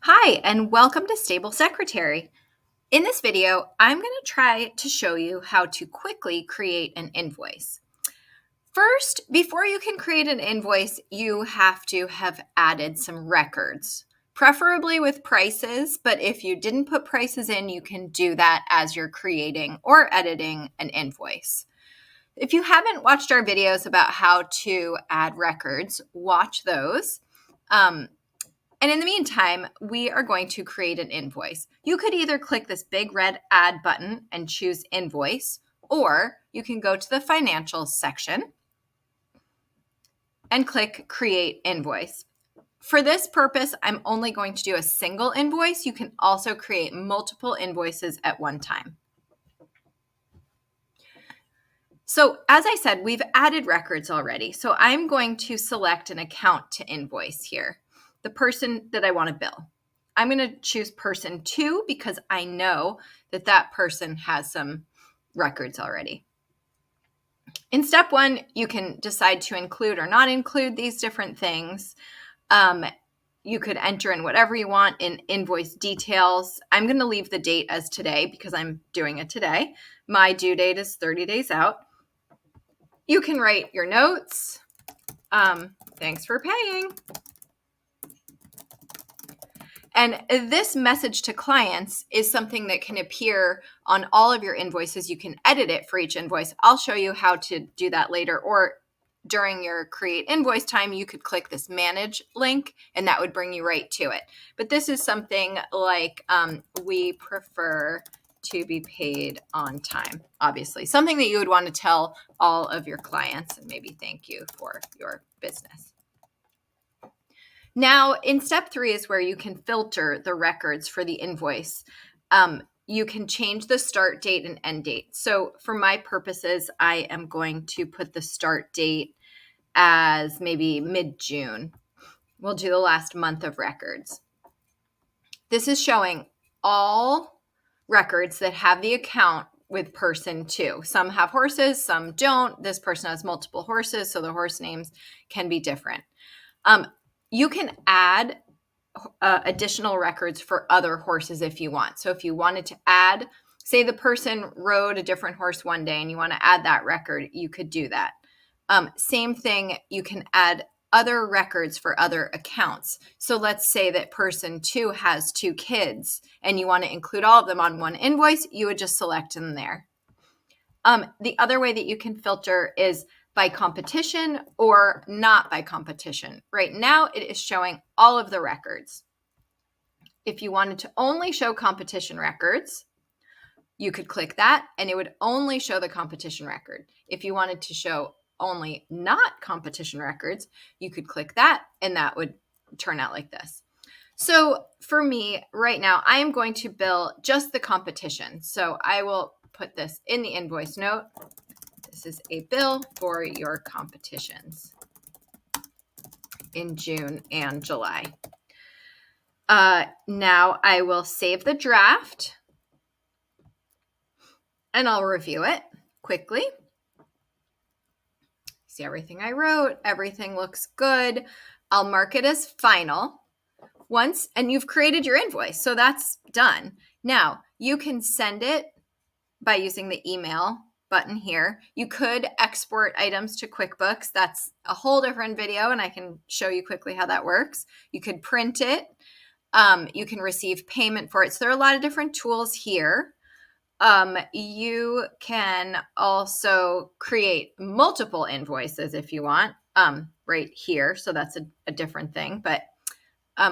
Hi, and welcome to Stable Secretary. In this video, I'm going to try to show you how to quickly create an invoice. First, before you can create an invoice, you have to have added some records, preferably with prices, but if you didn't put prices in, you can do that as you're creating or editing an invoice. If you haven't watched our videos about how to add records, watch those. And in the meantime, we are going to create an invoice. You could either click this big red add button and choose invoice, or you can go to the financials section and click create invoice. For this purpose, I'm only going to do a single invoice. You can also create multiple invoices at one time. So as I said, we've added records already. So I'm going to select an account to invoice here, the person that I want to bill. I'm going to choose person 2 because I know that that person has some records already. In step 1, you can decide to include or not include these different things. You could enter in whatever you want in invoice details. I'm going to leave the date as today because I'm doing it today. My due date is 30 days out. You can write your notes. Thanks for paying. And this message to clients is something that can appear on all of your invoices. You can edit it for each invoice. I'll show you how to do that later, or during your create invoice time, you could click this manage link and that would bring you right to it. But this is something like we prefer to be paid on time, obviously. Something that you would want to tell all of your clients and maybe thank you for your business. Now, in step 3 is where you can filter the records for the invoice. You can change the start date and end date. So for my purposes, I am going to put the start date as maybe mid-June. We'll do the last month of records. This is showing all records that have the account with person 2. Some have horses, some don't. This person has multiple horses, so the horse names can be different. You can add additional records for other horses if you want. So if you wanted to add, say the person rode a different horse one day and you want to add that record, you could do that. Same thing, you can add other records for other accounts. So let's say that person 2 has 2 kids and you want to include all of them on one invoice, you would just select them there. The other way that you can filter is by competition or not by competition. Right now, it is showing all of the records. If you wanted to only show competition records, you could click that and it would only show the competition record. If you wanted to show only not competition records, you could click that and that would turn out like this. So for me right now, I am going to bill just the competition. So I will put this in the invoice note. This is a bill for your competitions in June and July. Now I will save the draft and I'll review it quickly. See everything I wrote, everything looks good. I'll mark it as final once, and you've created your invoice, so that's done. Now you can send it by using the email button here. You could export items to QuickBooks. That's a whole different video, and I can show you quickly how that works. You could print it. You can receive payment for it. So there are a lot of different tools here. You can also create multiple invoices if you want, right here. So that's a different thing. But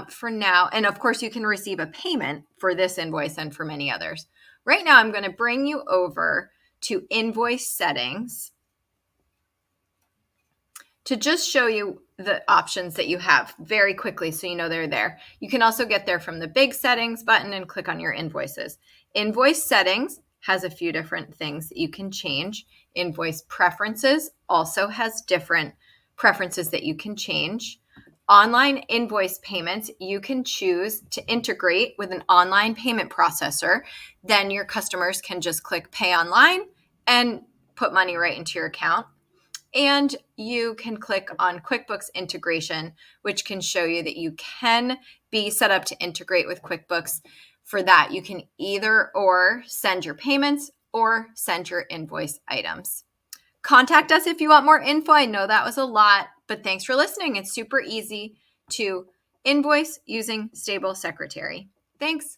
for now, and of course, you can receive a payment for this invoice and for many others. Right now, I'm going to bring you over to invoice settings to just show you the options that you have very quickly so you know they're there. You can also get there from the big settings button and click on your invoices. Invoice settings has a few different things that you can change. Invoice preferences also has different preferences that you can change. Online invoice payments, you can choose to integrate with an online payment processor. Then your customers can just click pay online and put money right into your account. And you can click on QuickBooks integration, which can show you that you can be set up to integrate with QuickBooks. For that, you can either or send your payments or send your invoice items. Contact us if you want more info. I know that was a lot, but thanks for listening. It's super easy to invoice using Stable Secretary. Thanks.